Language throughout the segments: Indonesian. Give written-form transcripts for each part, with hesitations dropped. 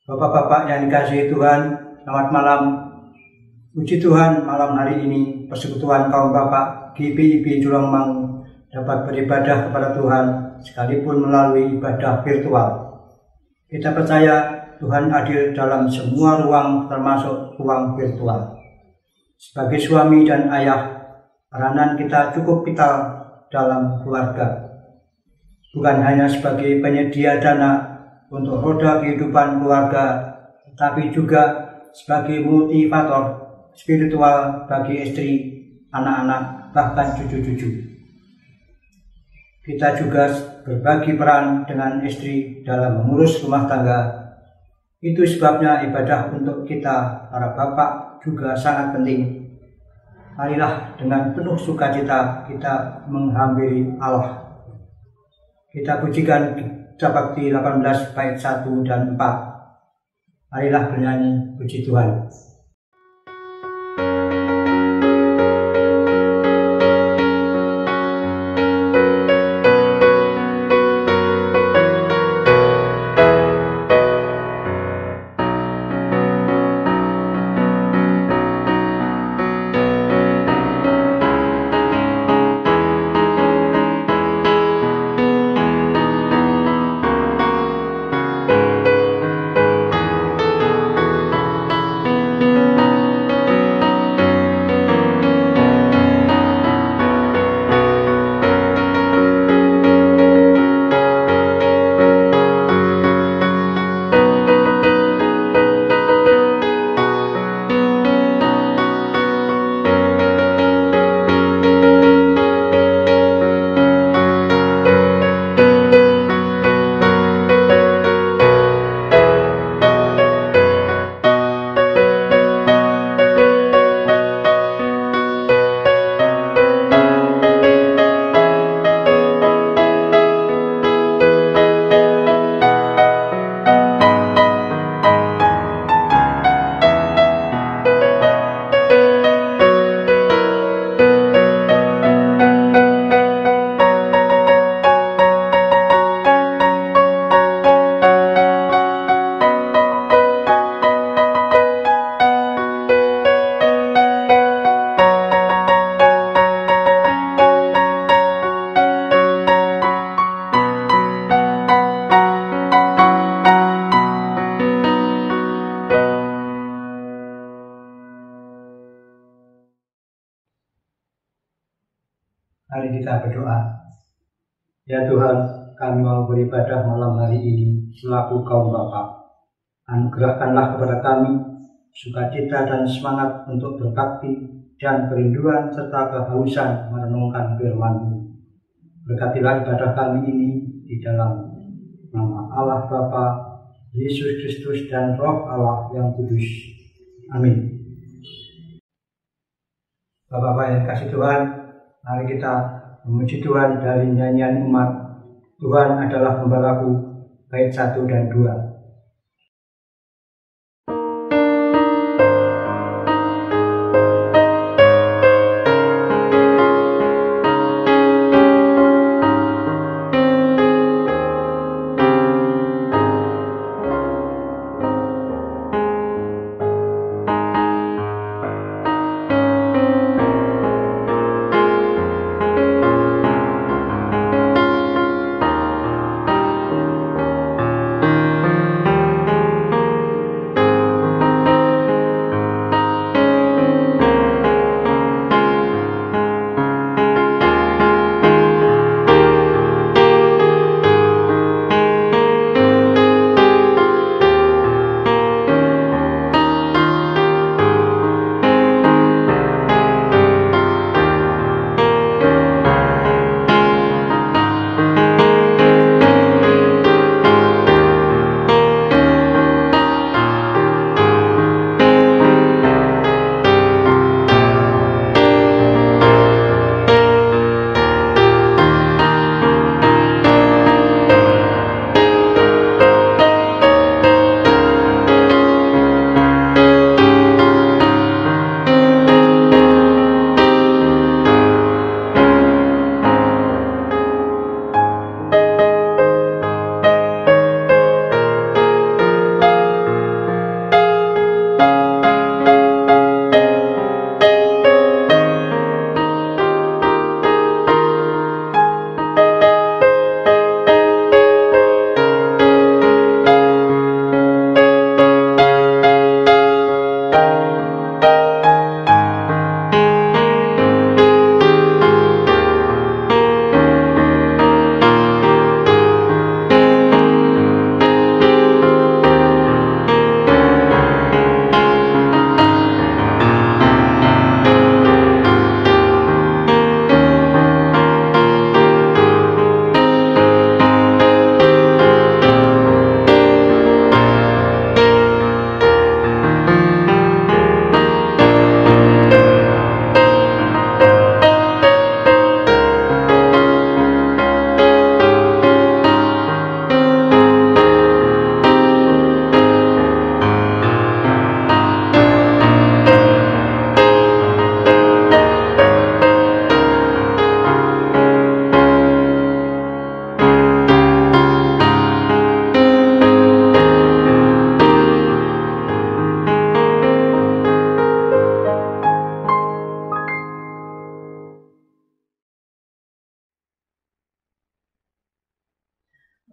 Bapak-bapak yang dikasihi Tuhan, selamat malam. Puji Tuhan, malam hari ini Persekutuan Kaum Bapak GPIB Tulungmangu dapat beribadah kepada Tuhan sekalipun melalui ibadah virtual. Kita percaya Tuhan hadir dalam semua ruang termasuk ruang virtual. Sebagai suami dan ayah, peranan kita cukup vital dalam keluarga. Bukan hanya sebagai penyedia dana untuk roda kehidupan keluarga, tapi juga sebagai motivator spiritual bagi istri, anak-anak, bahkan cucu-cucu. Kita juga berbagi peran dengan istri dalam mengurus rumah tangga. Itu sebabnya ibadah untuk kita, para bapak, juga sangat penting. Marilah dengan penuh sukacita kita menghampiri Allah. Kita pujikan Sabakti 18 bait 1 dan 4. Marilah bernyanyi puji Tuhan. Mari kita berdoa. Ya Tuhan, kami mau beribadah malam hari ini selaku kaum Bapa. Anugerahkanlah kepada kami sukacita dan semangat untuk berbakti dan kerinduan serta kehausan merenungkan firman-Mu. Berkatilah ibadah kami ini di dalam nama Allah Bapa, Yesus Kristus dan Roh Allah yang kudus. Amin. Bapak-bapak yang kasih Tuhan, mari kita memuji Tuhan dari nyanyian umat. Tuhan adalah Gembalaku, bait 1 dan 2.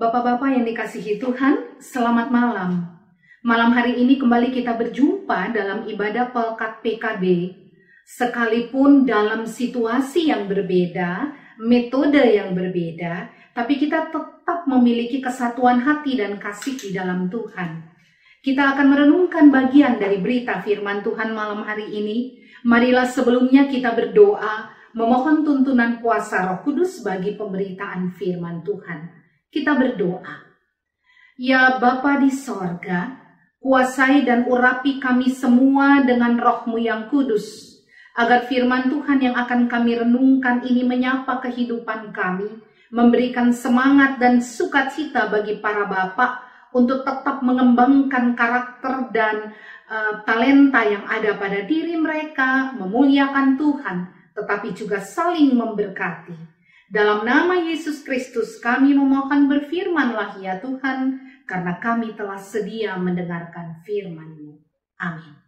Bapak-bapak yang dikasihi Tuhan, selamat malam. Malam hari ini kembali kita berjumpa dalam ibadah Pelkat PKB. Sekalipun dalam situasi yang berbeda, metode yang berbeda, tapi kita tetap memiliki kesatuan hati dan kasih di dalam Tuhan. Kita akan merenungkan bagian dari berita firman Tuhan malam hari ini. Marilah sebelumnya kita berdoa, memohon tuntunan kuasa Roh Kudus bagi pemberitaan firman Tuhan. Kita berdoa. Ya Bapa di sorga, kuasai dan urapi kami semua dengan Roh-Mu yang kudus, agar firman Tuhan yang akan kami renungkan ini menyapa kehidupan kami, memberikan semangat dan sukacita bagi para bapak untuk tetap mengembangkan karakter dan talenta yang ada pada diri mereka, memuliakan Tuhan, tetapi juga saling memberkati. Dalam nama Yesus Kristus kami memohon, berfirmanlah ya Tuhan, karena kami telah sedia mendengarkan firman-Mu. Amin.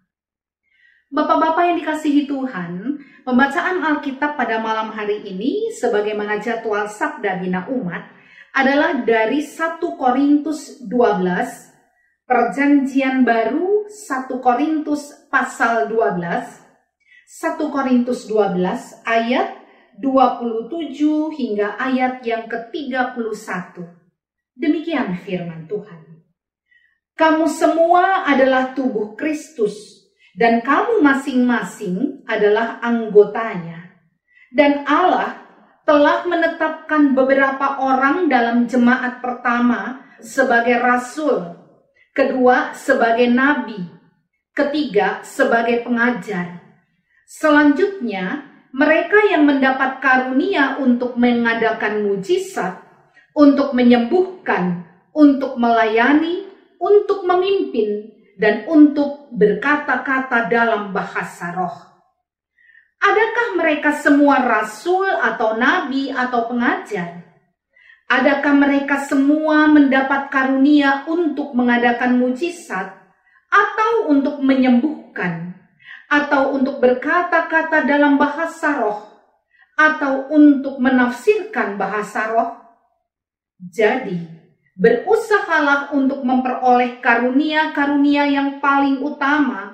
Bapak-bapak yang dikasihi Tuhan, pembacaan Alkitab pada malam hari ini sebagaimana jadwal Sabda Bina Umat adalah dari 1 Korintus 12, Perjanjian Baru 1 Korintus pasal 12, 1 Korintus 12 ayat 27 hingga ayat yang ke-31. Demikian firman Tuhan. Kamu semua adalah tubuh Kristus, dan kamu masing-masing adalah anggotanya. Dan Allah telah menetapkan beberapa orang dalam jemaat pertama sebagai rasul, kedua sebagai nabi, ketiga sebagai pengajar. Selanjutnya, mereka yang mendapat karunia untuk mengadakan mujizat, untuk menyembuhkan, untuk melayani, untuk memimpin, dan untuk berkata-kata dalam bahasa roh. Adakah mereka semua rasul atau nabi atau pengajar? Adakah mereka semua mendapat karunia untuk mengadakan mujizat, atau untuk menyembuhkan, atau untuk berkata-kata dalam bahasa roh, atau untuk menafsirkan bahasa roh? Jadi, berusahalah untuk memperoleh karunia-karunia yang paling utama,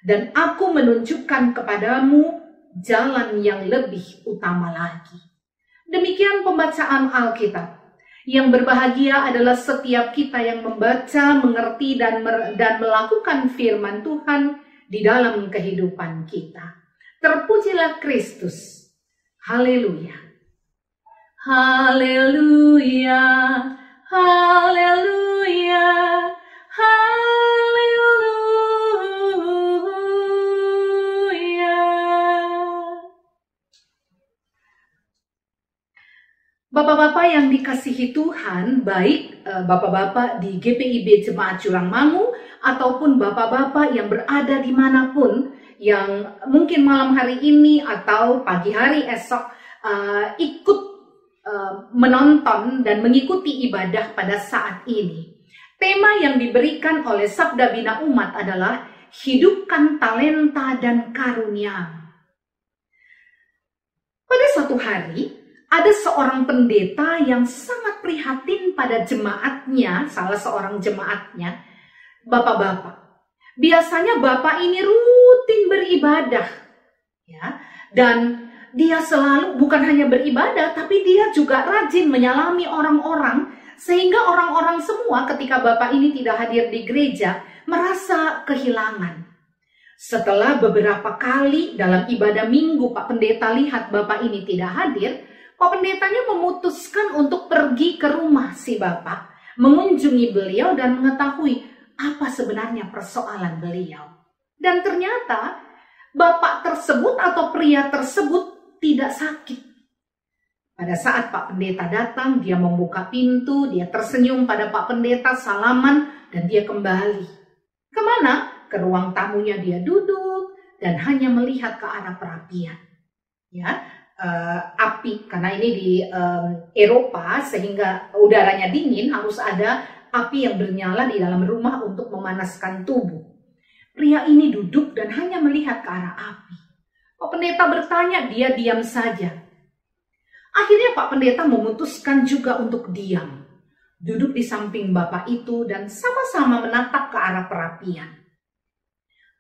dan aku menunjukkan kepadamu jalan yang lebih utama lagi. Demikian pembacaan Alkitab. Yang berbahagia adalah setiap kita yang membaca, mengerti, dan melakukan firman Tuhan di dalam kehidupan kita. Terpujilah Kristus. Haleluya. Haleluya. Haleluya. Haleluya. Bapak-bapak yang dikasihi Tuhan, baik bapak-bapak di GPIB Jemaat Jurangmangu ataupun bapak-bapak yang berada dimanapun yang mungkin malam hari ini atau pagi hari esok ikut menonton dan mengikuti ibadah pada saat ini. Tema yang diberikan oleh Sabda Bina Umat adalah hidupkan talenta dan karunia. Pada suatu hari, ada seorang pendeta yang sangat prihatin pada jemaatnya, salah seorang jemaatnya. Bapak-bapak, biasanya bapak ini rutin beribadah, ya, dan dia selalu bukan hanya beribadah, tapi dia juga rajin menyalami orang-orang, sehingga orang-orang semua ketika bapak ini tidak hadir di gereja merasa kehilangan. Setelah beberapa kali dalam ibadah minggu Pak Pendeta lihat bapak ini tidak hadir, Pak Pendetanya memutuskan untuk pergi ke rumah si bapak, mengunjungi beliau dan mengetahui apa sebenarnya persoalan beliau. Dan ternyata bapak tersebut atau pria tersebut tidak sakit. Pada saat Pak Pendeta datang, dia membuka pintu, dia tersenyum pada Pak Pendeta, salaman, dan dia kembali. Kemana? Ke ruang tamunya dia duduk dan hanya melihat ke arah perapian. Ya, api, karena ini di Eropa sehingga udaranya dingin, harus ada api yang bernyala di dalam rumah untuk memanaskan tubuh. Pria ini duduk dan hanya melihat ke arah api. Pak Pendeta bertanya, dia diam saja. Akhirnya Pak Pendeta memutuskan juga untuk diam. duduk di samping bapak itu dan sama-sama menatap ke arah perapian.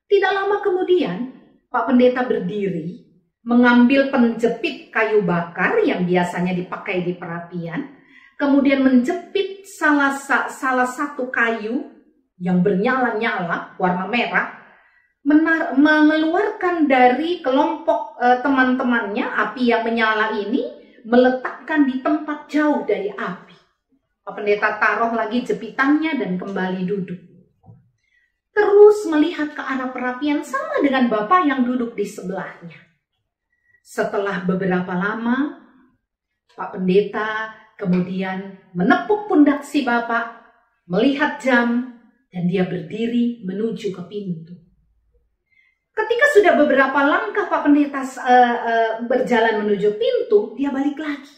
Tidak lama kemudian, Pak Pendeta berdiri, mengambil penjepit kayu bakar yang biasanya dipakai di perapian, kemudian menjepit salah satu kayu yang bernyala-nyala warna merah, mengeluarkan dari kelompok teman-temannya api yang menyala ini, meletakkan di tempat jauh dari api. Pak Pendeta taruh lagi jepitannya dan kembali duduk. Terus melihat ke arah perapian sama dengan bapak yang duduk di sebelahnya. Setelah beberapa lama, Pak Pendeta kemudian menepuk pundak si bapak, melihat jam, dan dia berdiri menuju ke pintu. Ketika sudah beberapa langkah Pak Pendeta berjalan menuju pintu, dia balik lagi.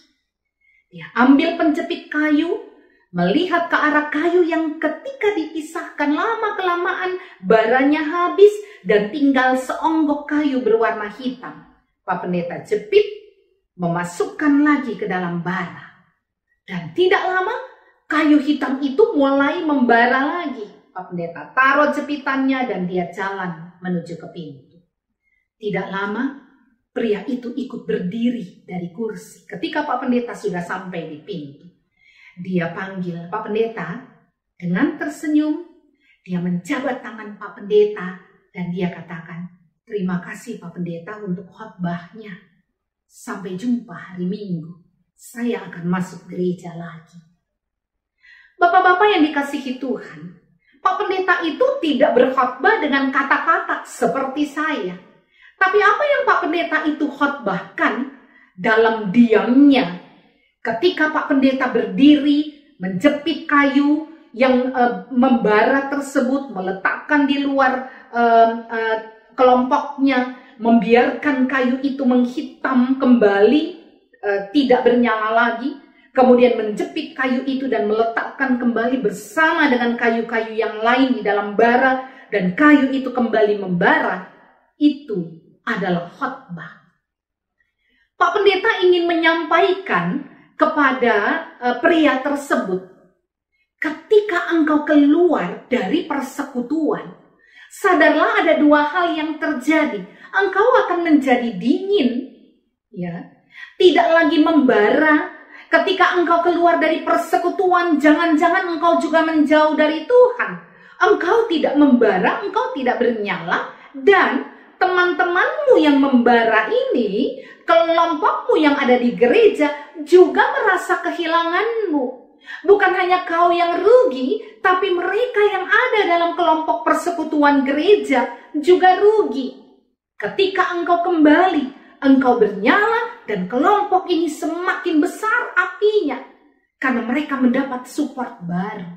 Dia ambil penjepit kayu, melihat ke arah kayu yang ketika dipisahkan lama-kelamaan baranya habis dan tinggal seonggok kayu berwarna hitam. Pak Pendeta jepit, memasukkan lagi ke dalam bara. Dan tidak lama, kayu hitam itu mulai membara lagi. Pak Pendeta taruh jepitannya dan dia jalan menuju ke pintu. Tidak lama, pria itu ikut berdiri dari kursi. Ketika Pak Pendeta sudah sampai di pintu, dia panggil Pak Pendeta dengan tersenyum. Dia menjabat tangan Pak Pendeta dan dia katakan, "Terima kasih Pak Pendeta untuk khotbahnya. Sampai jumpa hari Minggu. Saya akan masuk gereja lagi." Bapak-bapak yang dikasihi Tuhan, Pak Pendeta itu tidak berkhotbah dengan kata-kata seperti saya. Tapi apa yang Pak Pendeta itu khotbahkan dalam diamnya. Ketika Pak Pendeta berdiri, menjepit kayu yang membara tersebut, meletakkan di luar kelompoknya, membiarkan kayu itu menghitam kembali, tidak bernyala lagi, kemudian menjepit kayu itu dan meletakkan kembali bersama dengan kayu-kayu yang lain di dalam bara, dan kayu itu kembali membara. Itu adalah khotbah. Pak Pendeta ingin menyampaikan kepada pria tersebut, ketika engkau keluar dari persekutuan, sadarlah ada dua hal yang terjadi. Engkau akan menjadi dingin, ya, tidak lagi membara. Ketika engkau keluar dari persekutuan, jangan-jangan engkau juga menjauh dari Tuhan. Engkau tidak membara, engkau tidak bernyala, dan teman-temanmu yang membara ini, kelompokmu yang ada di gereja juga merasa kehilanganmu. Bukan hanya kau yang rugi, tapi mereka yang ada dalam kelompok persekutuan gereja juga rugi. Ketika engkau kembali, engkau bernyala dan kelompok ini semakin besar apinya karena mereka mendapat support baru.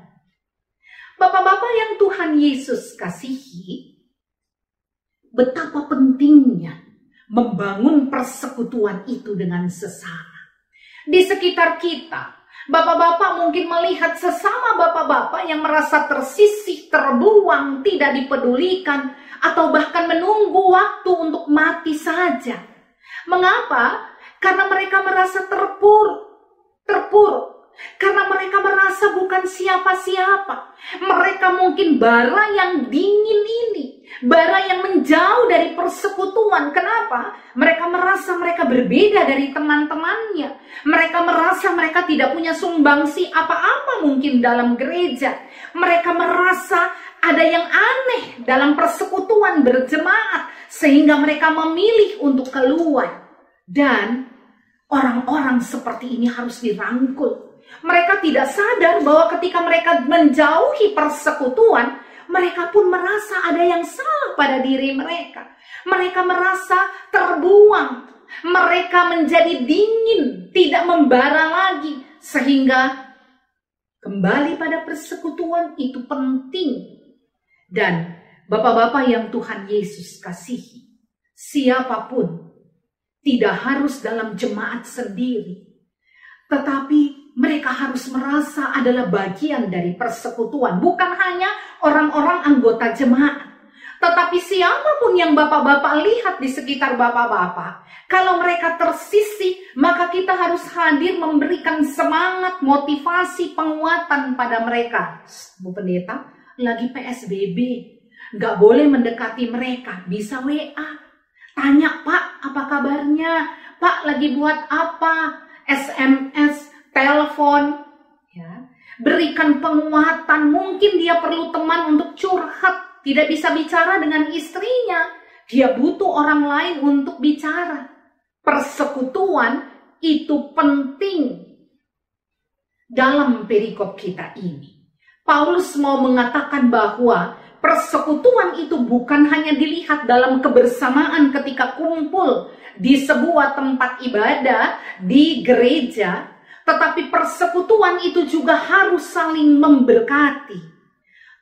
Bapak-bapak yang Tuhan Yesus kasihi, betapa pentingnya membangun persekutuan itu dengan sesama. Di sekitar kita, bapak-bapak mungkin melihat sesama bapak-bapak yang merasa tersisih, terbuang, tidak dipedulikan, atau bahkan menunggu waktu untuk mati saja. Mengapa? Karena mereka merasa terpuruk. Karena mereka merasa bukan siapa-siapa. Mereka mungkin bara yang dingin ini, bara yang menjauh dari persekutuan. Kenapa? Mereka merasa mereka berbeda dari teman-temannya. Mereka merasa mereka tidak punya sumbangsi apa-apa mungkin dalam gereja. Mereka merasa ada yang aneh dalam persekutuan berjemaat, sehingga mereka memilih untuk keluar. Dan orang-orang seperti ini harus dirangkul. Mereka tidak sadar bahwa ketika mereka menjauhi persekutuan, mereka pun merasa ada yang salah pada diri mereka. Mereka merasa terbuang. Mereka menjadi dingin, tidak membara lagi. Sehingga kembali pada persekutuan itu penting. Dan bapak-bapak yang Tuhan Yesus kasihi, siapapun tidak harus dalam jemaat sendiri, tetapi mereka harus merasa adalah bagian dari persekutuan. Bukan hanya orang-orang anggota jemaat, Tetapi siapapun yang bapak-bapak lihat di sekitar bapak-bapak, kalau mereka tersisih, maka kita harus hadir memberikan semangat, motivasi, penguatan pada mereka. Bu Pendeta, lagi PSBB, nggak boleh mendekati mereka, bisa WA. Tanya, Pak, apa kabarnya? Pak, lagi buat apa? SMS, telepon, ya. Berikan penguatan. Mungkin dia perlu teman untuk curhat, tidak bisa bicara dengan istrinya. Dia butuh orang lain untuk bicara. Persekutuan itu penting dalam perikop kita ini. Paulus mau mengatakan bahwa persekutuan itu bukan hanya dilihat dalam kebersamaan ketika kumpul di sebuah tempat ibadah, di gereja, tetapi persekutuan itu juga harus saling memberkati.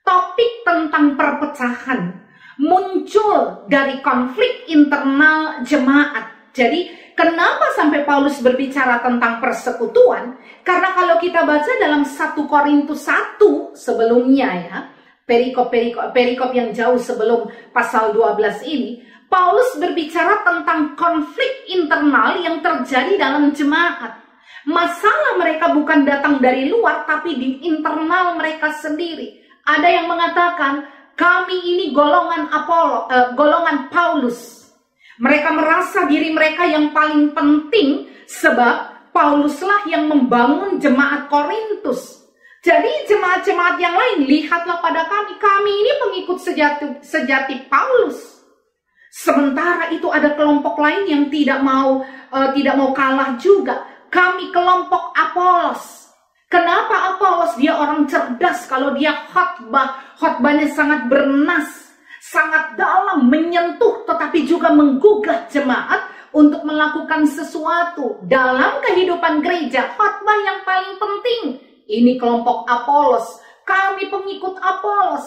Topik tentang perpecahan muncul dari konflik internal jemaat. Jadi, kenapa sampai Paulus berbicara tentang persekutuan? Karena kalau kita baca dalam 1 Korintus 1 sebelumnya ya, perikop yang jauh sebelum pasal 12 ini, Paulus berbicara tentang konflik internal yang terjadi dalam jemaat. Masalah mereka bukan datang dari luar, tapi di internal mereka sendiri. Ada yang mengatakan, kami ini golongan Paulus. Mereka merasa diri mereka yang paling penting, sebab Pauluslah yang membangun jemaat Korintus. Jadi jemaat-jemaat yang lain, lihatlah pada kami. Kami ini pengikut sejati Paulus. Sementara itu ada kelompok lain yang tidak mau kalah juga. Kami kelompok Apolos. Kenapa Apolos? Dia orang cerdas. Kalau dia khotbahnya sangat bernas, sangat dalam, menyentuh, tetapi juga menggugah jemaat untuk melakukan sesuatu dalam kehidupan gereja. Khotbah yang paling penting. Ini kelompok Apolos. Kami pengikut Apolos.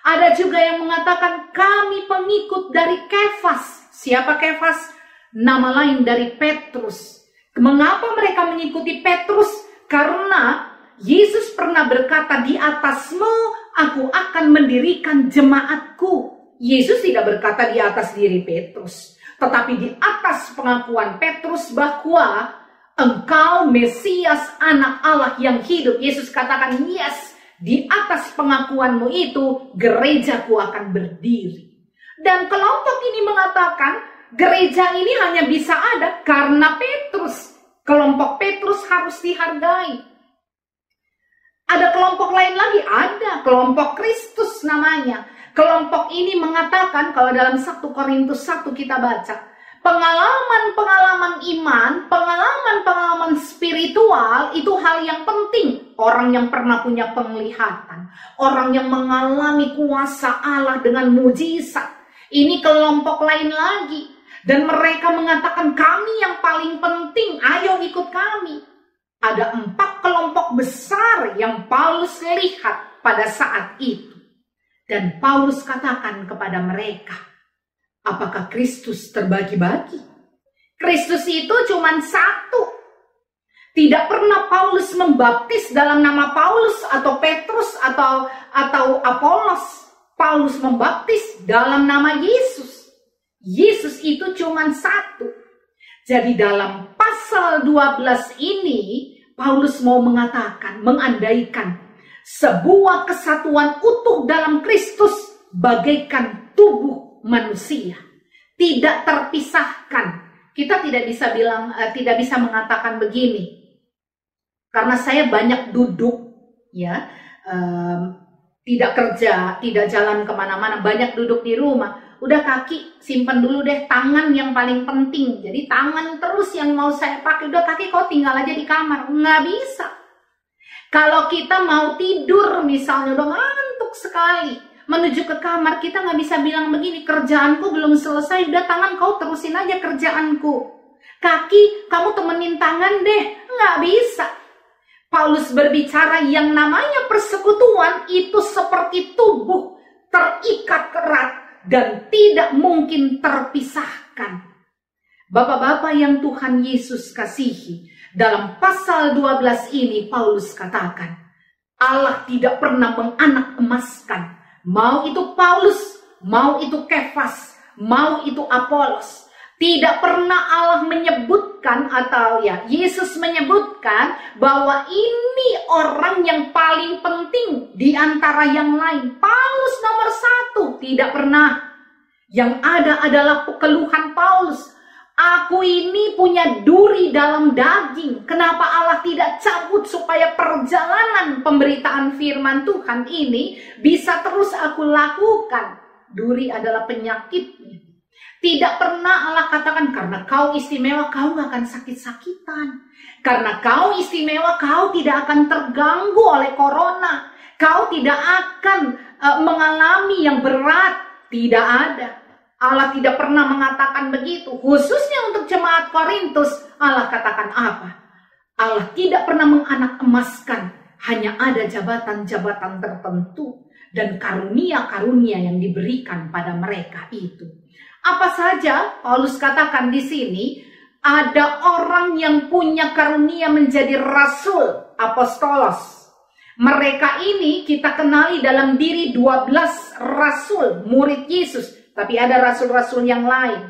Ada juga yang mengatakan kami pengikut dari Kefas. Siapa Kefas? Nama lain dari Petrus. Mengapa mereka mengikuti Petrus? Karena Yesus pernah berkata, di atasmu aku akan mendirikan jemaatku. Yesus tidak berkata di atas diri Petrus, tetapi di atas pengakuan Petrus bahwa engkau Mesias, anak Allah yang hidup. Yesus katakan, yes, di atas pengakuanmu itu gerejaku akan berdiri. Dan kelompok ini mengatakan gereja ini hanya bisa ada karena Petrus. Kelompok Petrus harus dihargai. Ada kelompok lain lagi, ada kelompok Kristus namanya. Kelompok ini mengatakan, kalau dalam 1 Korintus 1 kita baca, pengalaman-pengalaman iman, pengalaman-pengalaman spiritual itu hal yang penting. Orang yang pernah punya penglihatan, orang yang mengalami kuasa Allah dengan mujizat. Ini kelompok lain lagi. Dan mereka mengatakan kami yang paling penting, ayo ikut kami. Ada 4 kelompok besar yang Paulus lihat pada saat itu. Dan Paulus katakan kepada mereka, apakah Kristus terbagi-bagi? Kristus itu cuma satu. Tidak pernah Paulus membaptis dalam nama Paulus atau Petrus atau Apolos. Paulus membaptis dalam nama Yesus. Yesus itu cuma satu. Jadi dalam pasal 12 ini, Paulus mau mengatakan, mengandaikan sebuah kesatuan utuh dalam Kristus bagaikan tubuh manusia. Tidak terpisahkan. Kita tidak bisa mengatakan begini. Karena saya banyak duduk, ya, tidak kerja, tidak jalan kemana-mana, banyak duduk di rumah. Udah kaki simpan dulu deh, tangan yang paling penting. Jadi tangan terus yang mau saya pakai. Udah kaki kau tinggal aja di kamar. Nggak bisa. Kalau kita mau tidur misalnya udah ngantuk sekali, menuju ke kamar, kita nggak bisa bilang begini, kerjaanku belum selesai, udah tangan kau terusin aja kerjaanku. Kaki kamu temenin tangan deh. Nggak bisa. Paulus berbicara yang namanya persekutuan itu seperti tubuh terikat erat dan tidak mungkin terpisahkan. Bapak-bapak yang Tuhan Yesus kasihi, dalam pasal 12 ini Paulus katakan, Allah tidak pernah menganak emaskan, mau itu Paulus, mau itu Kefas, mau itu Apolos. Tidak pernah Allah menyebutkan atau Yesus menyebutkan bahwa ini orang yang paling penting di antara yang lain. Paulus nomor 1, tidak pernah. Yang ada adalah keluhan Paulus. Aku ini punya duri dalam daging. Kenapa Allah tidak cabut supaya perjalanan pemberitaan firman Tuhan ini bisa terus aku lakukan? Duri adalah penyakitnya. Tidak pernah Allah katakan, karena kau istimewa, kau gak akan sakit-sakitan. Karena kau istimewa, kau tidak akan terganggu oleh corona. Kau tidak akan mengalami yang berat. Tidak ada. Allah tidak pernah mengatakan begitu. Khususnya untuk jemaat Korintus, Allah katakan apa? Allah tidak pernah menganak emaskan. Hanya ada jabatan-jabatan tertentu dan karunia-karunia yang diberikan pada mereka itu. Apa saja Paulus katakan di sini? Ada orang yang punya karunia menjadi rasul, apostolos. Mereka ini kita kenali dalam diri 12 rasul, murid Yesus. Tapi ada rasul-rasul yang lain.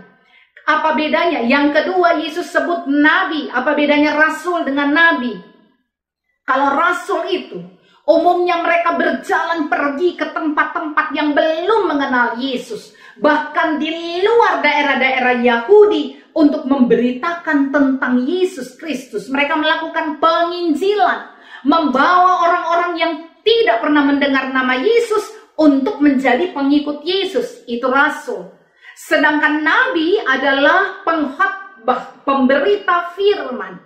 Apa bedanya? Yang kedua, Yesus sebut nabi. Apa bedanya rasul dengan nabi? Kalau rasul itu, umumnya mereka berjalan pergi ke tempat-tempat yang belum mengenal Yesus. Bahkan di luar daerah-daerah Yahudi untuk memberitakan tentang Yesus Kristus. Mereka melakukan penginjilan. Membawa orang-orang yang tidak pernah mendengar nama Yesus untuk menjadi pengikut Yesus. Itu rasul. Sedangkan nabi adalah pengkhotbah, pemberita firman.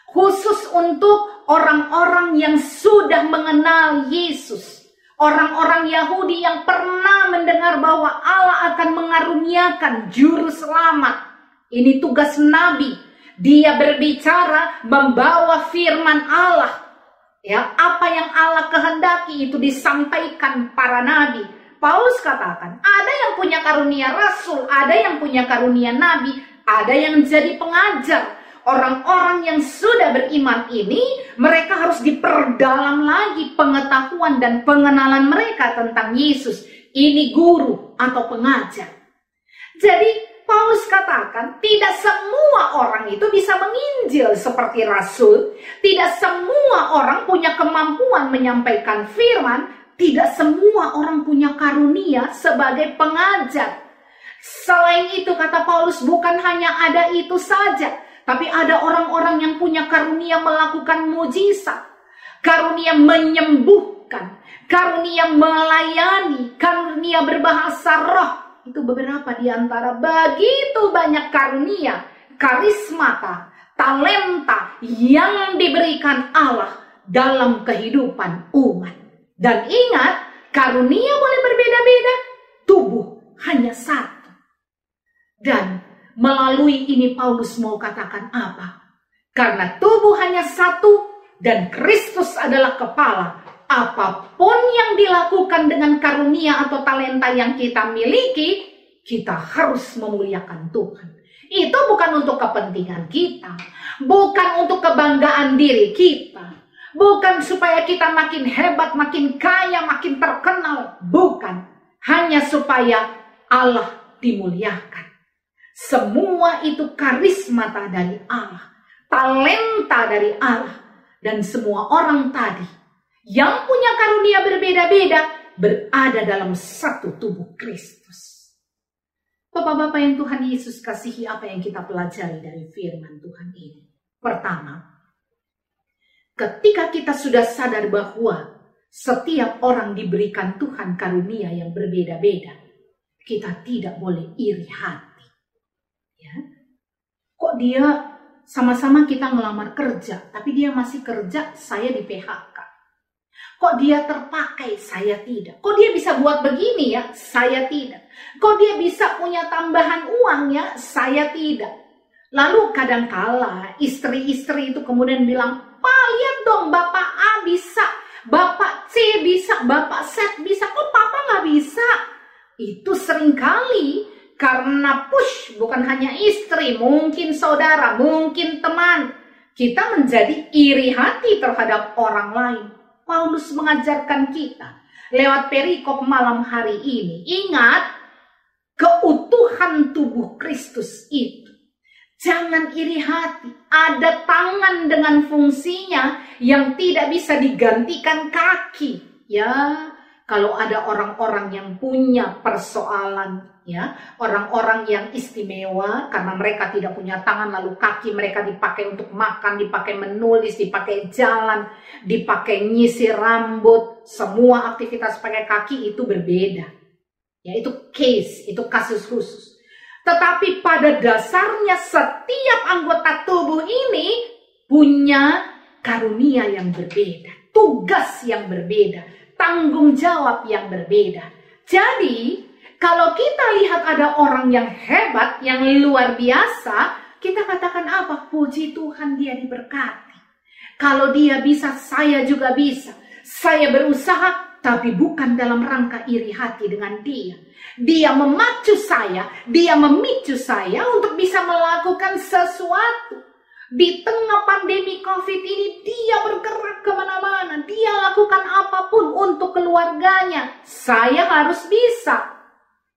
Khusus untuk orang-orang yang sudah mengenal Yesus. Orang-orang Yahudi yang pernah mendengar bahwa Allah akan mengaruniakan juru selamat. Ini tugas nabi. Dia berbicara membawa firman Allah. Apa yang Allah kehendaki itu disampaikan para nabi. Paulus katakan, ada yang punya karunia rasul, ada yang punya karunia nabi, ada yang jadi pengajar. Orang-orang yang sudah beriman ini, mereka harus diperdalam lagi pengetahuan dan pengenalan mereka tentang Yesus. Ini guru atau pengajar. Jadi Paulus katakan, tidak semua orang itu bisa menginjil seperti rasul. Tidak semua orang punya kemampuan menyampaikan firman. Tidak semua orang punya karunia sebagai pengajar. Selain itu, kata Paulus, bukan hanya ada itu saja. Tapi ada orang-orang yang punya karunia melakukan mujizat, karunia menyembuhkan, karunia melayani, karunia berbahasa roh. Itu beberapa di antara begitu banyak karunia, karismata, talenta yang diberikan Allah dalam kehidupan umat. Dan ingat, karunia boleh berbeda-beda, tubuh hanya satu. Dan melalui ini Paulus mau katakan apa? Karena tubuh hanya satu dan Kristus adalah kepala. Apapun yang dilakukan dengan karunia atau talenta yang kita miliki, kita harus memuliakan Tuhan. Itu bukan untuk kepentingan kita, bukan untuk kebanggaan diri kita, bukan supaya kita makin hebat, makin kaya, makin terkenal. Bukan, hanya supaya Allah dimuliakan. Semua itu karismata dari Allah, talenta dari Allah, dan semua orang tadi yang punya karunia berbeda-beda berada dalam satu tubuh Kristus. Bapak-bapak yang Tuhan Yesus kasihi, apa yang kita pelajari dari firman Tuhan ini? Pertama, ketika kita sudah sadar bahwa setiap orang diberikan Tuhan karunia yang berbeda-beda, kita tidak boleh iri hati. Kok dia sama-sama kita ngelamar kerja, tapi dia masih kerja, saya di PHK. Kok dia terpakai, saya tidak. Kok dia bisa buat begini ya, saya tidak. Kok dia bisa punya tambahan uang ya, saya tidak. Lalu kadangkala istri-istri itu kemudian bilang, Pak lihat dong, Bapak A bisa, Bapak C bisa, Bapak Z bisa, kok Papa nggak bisa? Itu seringkali karena push, bukan hanya istri, mungkin saudara, mungkin teman. Kita menjadi iri hati terhadap orang lain. Paulus mengajarkan kita lewat perikop malam hari ini. Ingat, keutuhan tubuh Kristus itu. Jangan iri hati. Ada tangan dengan fungsinya yang tidak bisa digantikan kaki. Ya, kalau ada orang-orang yang punya persoalan, ya, orang-orang yang istimewa karena mereka tidak punya tangan, lalu kaki mereka dipakai untuk makan, dipakai menulis, dipakai jalan, dipakai nyisir rambut, semua aktivitas pakai kaki itu berbeda. Ya, itu case, itu kasus khusus. Tetapi pada dasarnya setiap anggota tubuh ini punya karunia yang berbeda, tugas yang berbeda, tanggung jawab yang berbeda. Jadi, kalau kita lihat ada orang yang hebat, yang luar biasa, kita katakan apa? Puji Tuhan, dia diberkati. Kalau dia bisa, saya juga bisa. Saya berusaha, tapi bukan dalam rangka iri hati dengan dia. Dia memacu saya, dia memicu saya untuk bisa melakukan sesuatu. Di tengah pandemi COVID ini, dia bergerak kemana-mana. Dia lakukan apapun untuk keluarganya. Saya harus bisa.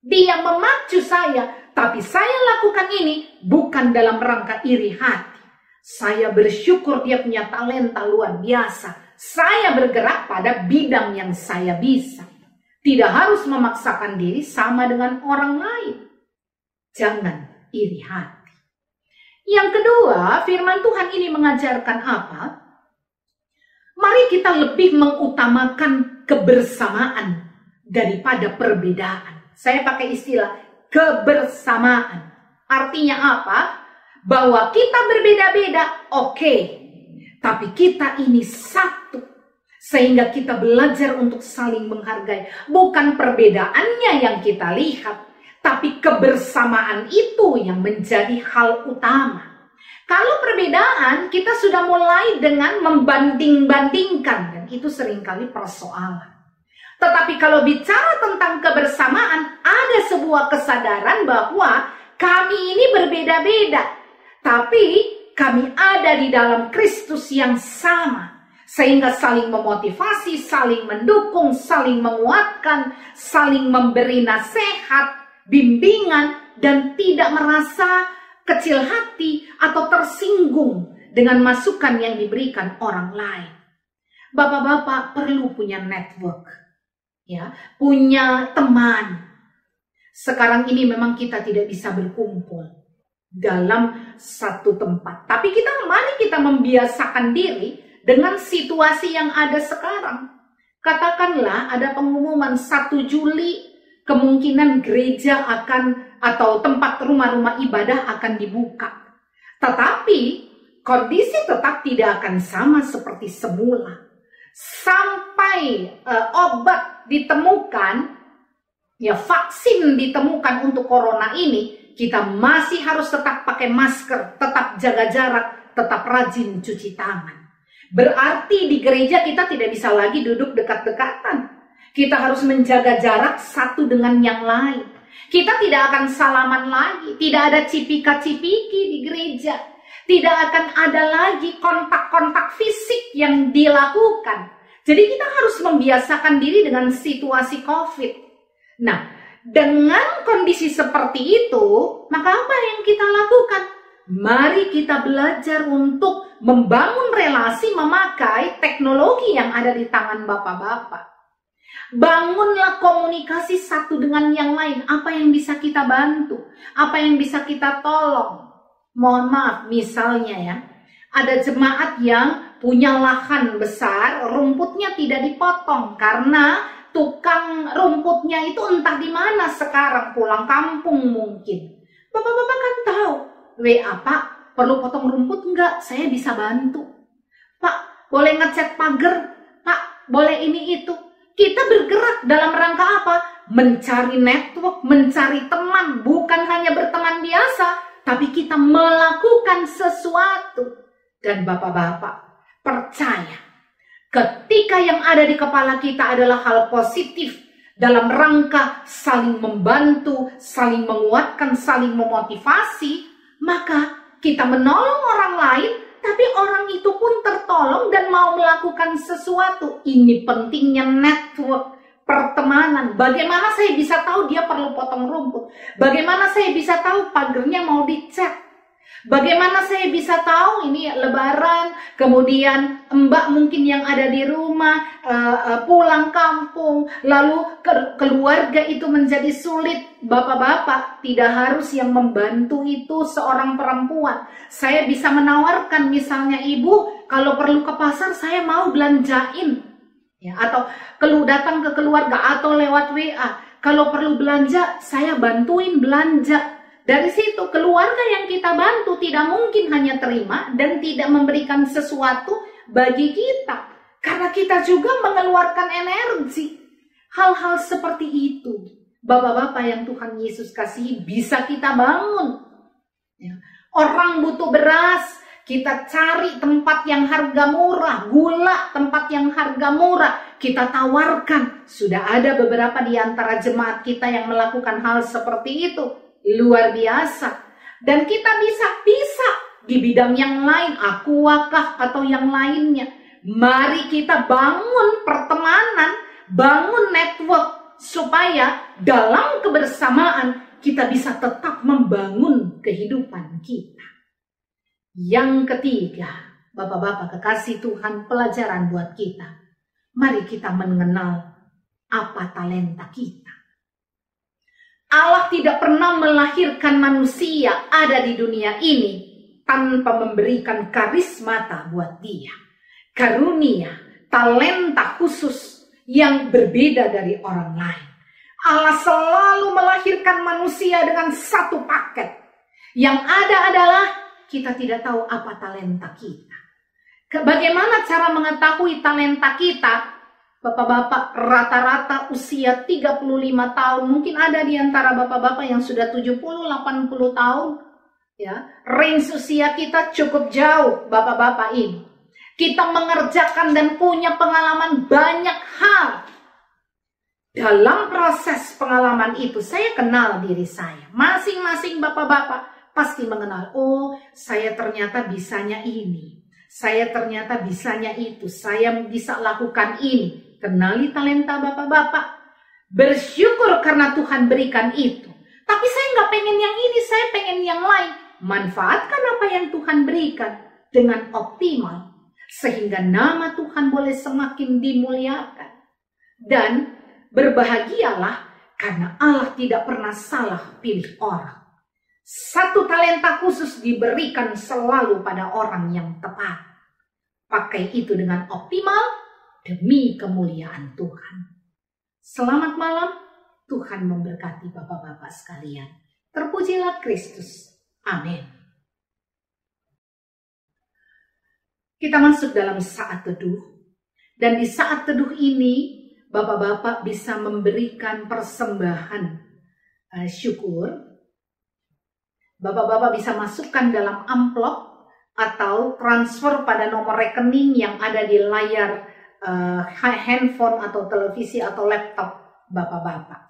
Dia memacu saya, tapi saya lakukan ini bukan dalam rangka iri hati. Saya bersyukur dia punya talenta luar biasa. Saya bergerak pada bidang yang saya bisa. Tidak harus memaksakan diri sama dengan orang lain. Jangan iri hati. Yang kedua, firman Tuhan ini mengajarkan apa? Mari kita lebih mengutamakan kebersamaan daripada perbedaan. Saya pakai istilah kebersamaan. Artinya apa? Bahwa kita berbeda-beda, oke. Tapi kita ini satu. Sehingga kita belajar untuk saling menghargai. Bukan perbedaannya yang kita lihat, tapi kebersamaan itu yang menjadi hal utama. Kalau perbedaan, kita sudah mulai dengan membanding-bandingkan. Dan itu seringkali persoalan. Tetapi kalau bicara tentang kebersamaan, ada sebuah kesadaran bahwa kami ini berbeda-beda. Tapi kami ada di dalam Kristus yang sama. Sehingga saling memotivasi, saling mendukung, saling menguatkan, saling memberi nasihat, bimbingan, dan tidak merasa kecil hati atau tersinggung dengan masukan yang diberikan orang lain. Bapak-bapak perlu punya network, ya, punya teman. Sekarang ini memang kita tidak bisa berkumpul dalam satu tempat. Tapi mari kita membiasakan diri dengan situasi yang ada sekarang. Katakanlah ada pengumuman 1 Juli kemungkinan gereja akan atau tempat rumah-rumah ibadah akan dibuka. Tetapi kondisi tetap tidak akan sama seperti semula. Sampai obat ditemukan, ya vaksin ditemukan untuk corona ini, kita masih harus tetap pakai masker, tetap jaga jarak, tetap rajin cuci tangan. Berarti di gereja kita tidak bisa lagi duduk dekat-dekatan. Kita harus menjaga jarak satu dengan yang lain. Kita tidak akan salaman lagi. Tidak ada cipika-cipiki di gereja. Tidak akan ada lagi kontak-kontak fisik yang dilakukan. Jadi kita harus membiasakan diri dengan situasi COVID. Nah, dengan kondisi seperti itu, maka apa yang kita lakukan? Mari kita belajar untuk membangun relasi memakai teknologi yang ada di tangan bapak-bapak. Bangunlah komunikasi satu dengan yang lain. Apa yang bisa kita bantu? Apa yang bisa kita tolong? Mohon maaf, misalnya ya, ada jemaat yang punya lahan besar, rumputnya tidak dipotong karena tukang rumputnya itu entah di mana sekarang, pulang kampung mungkin. Bapak-bapak kan tahu, WA, Pak, perlu potong rumput enggak? Saya bisa bantu. Pak, boleh ngecat pagar? Pak, boleh ini itu. Kita bergerak dalam rangka apa? Mencari network, mencari teman. Bukan hanya berteman biasa, tapi kita melakukan sesuatu. Dan bapak-bapak, percaya, ketika yang ada di kepala kita adalah hal positif, dalam rangka saling membantu, saling menguatkan, saling memotivasi, maka kita menolong orang lain, tapi orang itu pun tertolong dan mau melakukan sesuatu. Ini pentingnya network, pertemanan. Bagaimana saya bisa tahu dia perlu potong rumput? Bagaimana saya bisa tahu pagernya mau dicat? Bagaimana saya bisa tahu ini lebaran, kemudian mbak mungkin yang ada di rumah pulang kampung, lalu keluarga itu menjadi sulit. Bapak-bapak, tidak harus yang membantu itu seorang perempuan. Saya bisa menawarkan, misalnya ibu kalau perlu ke pasar saya mau belanjain, ya, atau datang ke keluarga atau lewat WA. Kalau perlu belanja saya bantuin belanja. Dari situ keluarga yang kita bantu tidak mungkin hanya terima dan tidak memberikan sesuatu bagi kita. Karena kita juga mengeluarkan energi. Hal-hal seperti itu, bapak-bapak yang Tuhan Yesus kasihi, bisa kita bangun. Ya. Orang butuh beras, kita cari tempat yang harga murah, gula tempat yang harga murah, kita tawarkan. Sudah ada beberapa di antara jemaat kita yang melakukan hal seperti itu. Luar biasa. Dan kita bisa di bidang yang lain, aquakah atau yang lainnya. Mari kita bangun pertemanan, bangun network, supaya dalam kebersamaan kita bisa tetap membangun kehidupan kita. Yang ketiga, bapak-bapak kekasih Tuhan, pelajaran buat kita. Mari kita mengenal apa talenta kita. Allah tidak pernah melahirkan manusia ada di dunia ini tanpa memberikan karismata buat dia. Karunia, talenta khusus yang berbeda dari orang lain. Allah selalu melahirkan manusia dengan satu paket. Yang ada adalah kita tidak tahu apa talenta kita. Bagaimana cara mengetahui talenta kita? Bapak-bapak rata-rata usia 35 tahun. Mungkin ada di antara bapak-bapak yang sudah 70-80 tahun. Ya, range usia kita cukup jauh, bapak-bapak ini. Kita mengerjakan dan punya pengalaman banyak hal. Dalam proses pengalaman itu, saya kenal diri saya. Masing-masing bapak-bapak pasti mengenal, oh saya ternyata bisanya ini. Saya ternyata bisanya itu. Saya bisa lakukan ini. Kenali talenta bapak-bapak. Bersyukur karena Tuhan berikan itu. Tapi saya nggak pengen yang ini, saya pengen yang lain. Manfaatkan apa yang Tuhan berikan dengan optimal. Sehingga nama Tuhan boleh semakin dimuliakan. Dan berbahagialah karena Allah tidak pernah salah pilih orang. Satu talenta khusus diberikan selalu pada orang yang tepat. Pakai itu dengan optimal demi kemuliaan Tuhan. Selamat malam, Tuhan memberkati bapak-bapak sekalian. Terpujilah Kristus. Amin. Kita masuk dalam saat teduh. Dan di saat teduh ini, bapak-bapak bisa memberikan persembahan syukur. Bapak-bapak bisa masukkan dalam amplop atau transfer pada nomor rekening yang ada di layar handphone atau televisi atau laptop bapak-bapak.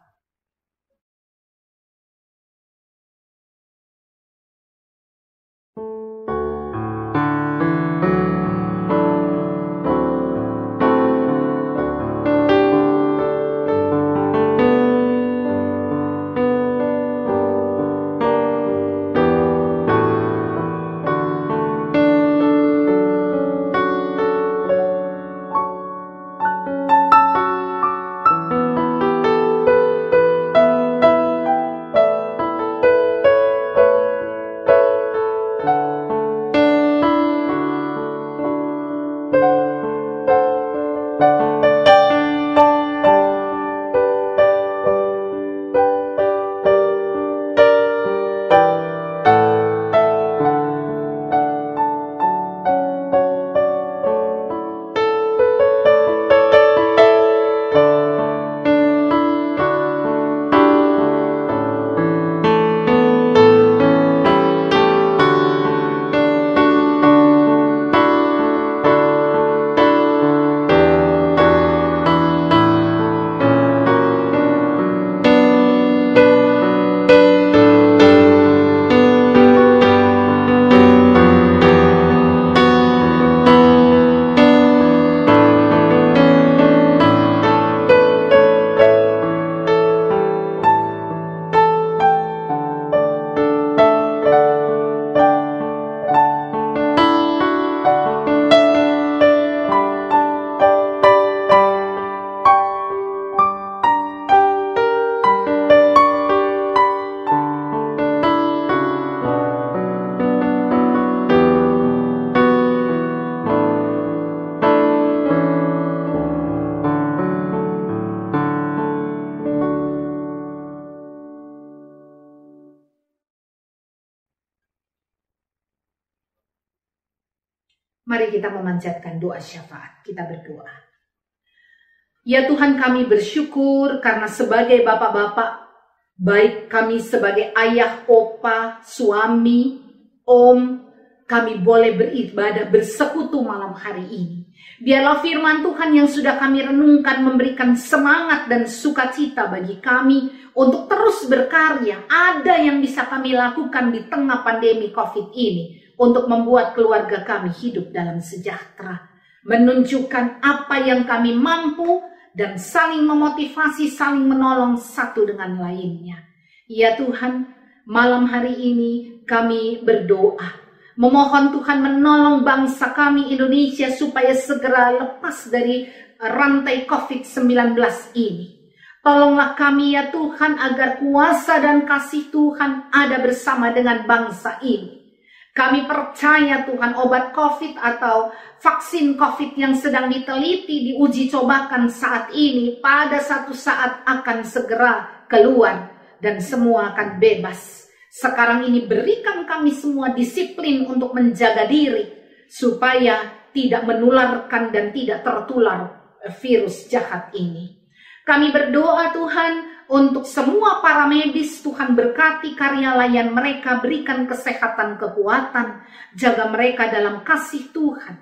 Mari kita memanjatkan doa syafaat. Kita berdoa. Ya Tuhan, kami bersyukur karena sebagai bapak-bapak, baik kami sebagai ayah, opa, suami, om, kami boleh beribadah, bersekutu malam hari ini. Biarlah firman Tuhan yang sudah kami renungkan memberikan semangat dan sukacita bagi kami untuk terus berkarya. Ada yang bisa kami lakukan di tengah pandemi COVID ini untuk membuat keluarga kami hidup dalam sejahtera. Menunjukkan apa yang kami mampu dan saling memotivasi, saling menolong satu dengan lainnya. Ya Tuhan, malam hari ini kami berdoa. Memohon Tuhan menolong bangsa kami Indonesia supaya segera lepas dari rantai COVID-19 ini. Tolonglah kami ya Tuhan agar kuasa dan kasih Tuhan ada bersama dengan bangsa ini. Kami percaya Tuhan obat COVID atau vaksin COVID yang sedang diteliti, diuji cobakan saat ini pada satu saat akan segera keluar dan semua akan bebas. Sekarang ini berikan kami semua disiplin untuk menjaga diri supaya tidak menularkan dan tidak tertular virus jahat ini. Kami berdoa Tuhan untuk semua para medis, Tuhan berkati karya layan mereka, berikan kesehatan, kekuatan, jaga mereka dalam kasih Tuhan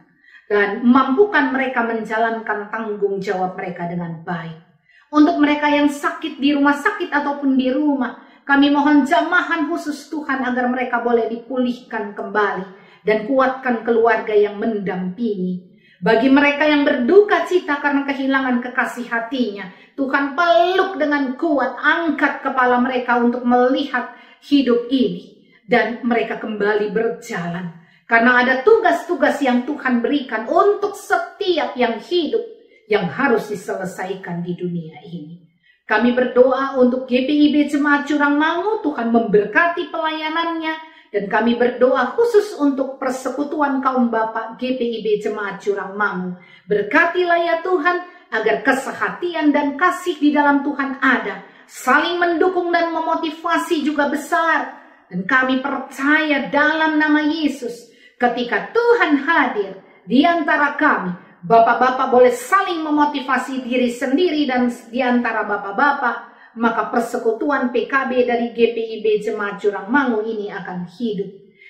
dan mampukan mereka menjalankan tanggung jawab mereka dengan baik. Untuk mereka yang sakit di rumah sakit ataupun di rumah, kami mohon jamahan khusus Tuhan agar mereka boleh dipulihkan kembali dan kuatkan keluarga yang mendampingi. Bagi mereka yang berduka cita karena kehilangan kekasih hatinya, Tuhan peluk dengan kuat, angkat kepala mereka untuk melihat hidup ini dan mereka kembali berjalan. Karena ada tugas-tugas yang Tuhan berikan untuk setiap yang hidup yang harus diselesaikan di dunia ini. Kami berdoa untuk GPIB Jemaat Jurangmangu, Tuhan memberkati pelayanannya. Dan kami berdoa khusus untuk persekutuan kaum bapak GPIB Jemaat Jurangmangu. Berkatilah ya Tuhan, agar kesehatian dan kasih di dalam Tuhan ada. Saling mendukung dan memotivasi juga besar. Dan kami percaya dalam nama Yesus, ketika Tuhan hadir di antara kami, bapak-bapak boleh saling memotivasi diri sendiri dan di antara bapak-bapak, maka persekutuan PKB dari GPIB Jemaat Jurangmangu ini akan hidup.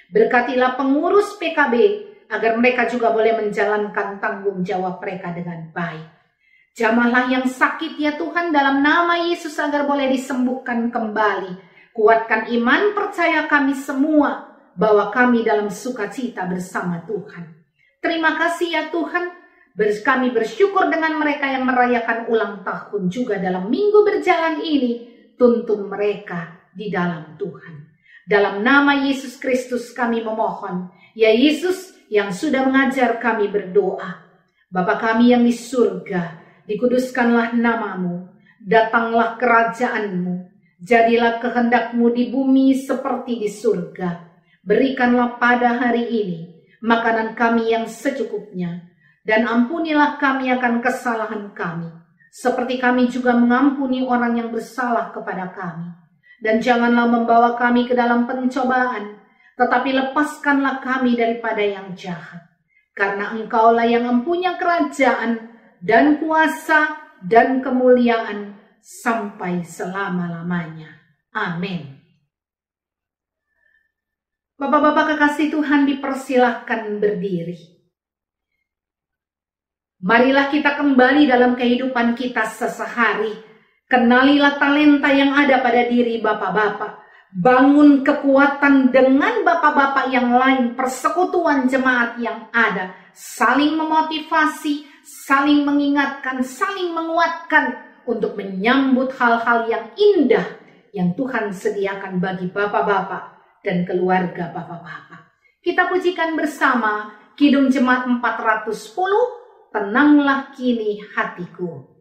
Berkatilah pengurus PKB agar mereka juga boleh menjalankan tanggung jawab mereka dengan baik. Jamahlah yang sakit ya Tuhan dalam nama Yesus agar boleh disembuhkan kembali. Kuatkan iman percaya kami semua bahwa kami dalam sukacita bersama Tuhan. Terima kasih ya Tuhan. Kami bersyukur dengan mereka yang merayakan ulang tahun juga dalam minggu berjalan ini. Tuntun mereka di dalam Tuhan. Dalam nama Yesus Kristus kami memohon. Ya Yesus yang sudah mengajar kami berdoa. Bapa kami yang di surga, dikuduskanlah namamu. Datanglah kerajaanmu. Jadilah kehendakmu di bumi seperti di surga. Berikanlah pada hari ini makanan kami yang secukupnya. Dan ampunilah kami akan kesalahan kami, seperti kami juga mengampuni orang yang bersalah kepada kami. Dan janganlah membawa kami ke dalam pencobaan, tetapi lepaskanlah kami daripada yang jahat. Karena Engkaulah yang mempunyai kerajaan dan kuasa dan kemuliaan sampai selama-lamanya. Amin. Bapak-bapak kekasih Tuhan, dipersilahkan berdiri. Marilah kita kembali dalam kehidupan kita sesehari. Kenalilah talenta yang ada pada diri bapak-bapak. Bangun kekuatan dengan bapak-bapak yang lain. Persekutuan jemaat yang ada. Saling memotivasi, saling mengingatkan, saling menguatkan. Untuk menyambut hal-hal yang indah yang Tuhan sediakan bagi bapak-bapak dan keluarga bapak-bapak. Kita pujikan bersama Kidung Jemaat 410. Tenanglah kini hatiku.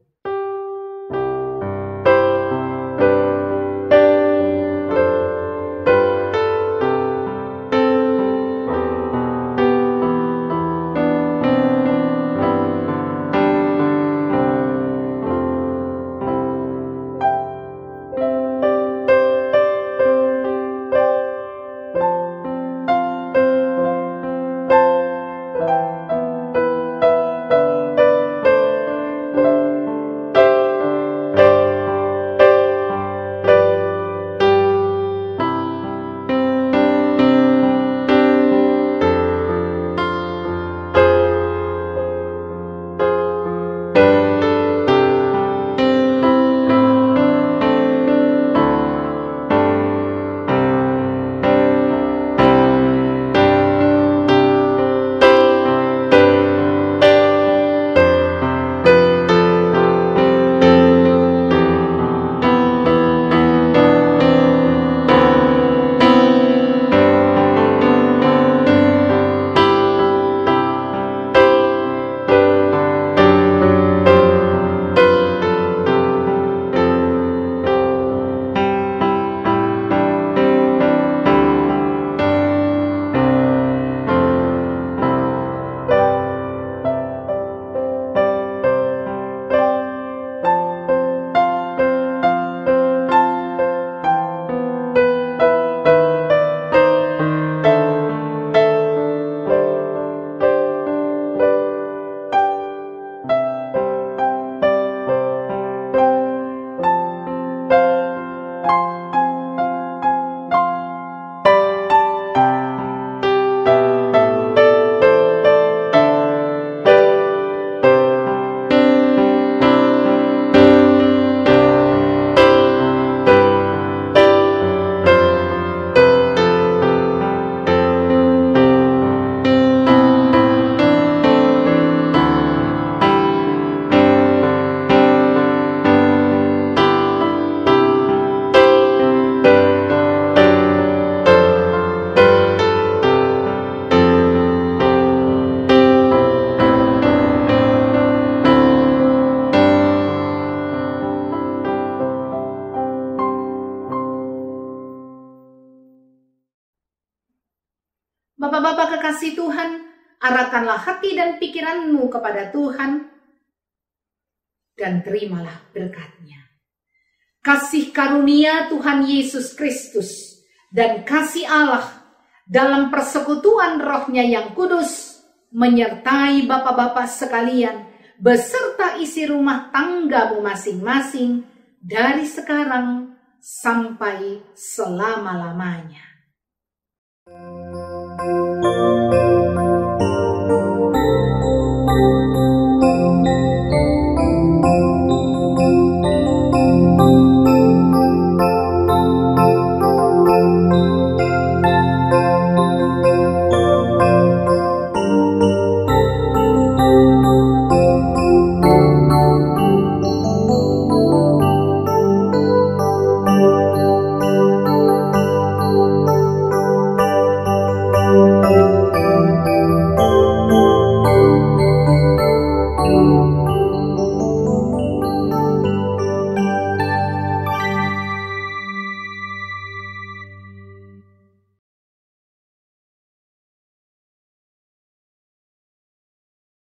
arahkanlah hati dan pikiranmu kepada Tuhan, dan terimalah berkat-Nya. Kasih karunia Tuhan Yesus Kristus dan kasih Allah dalam persekutuan Roh-Nya yang kudus menyertai bapak-bapak sekalian beserta isi rumah tanggamu masing-masing dari sekarang sampai selama-lamanya.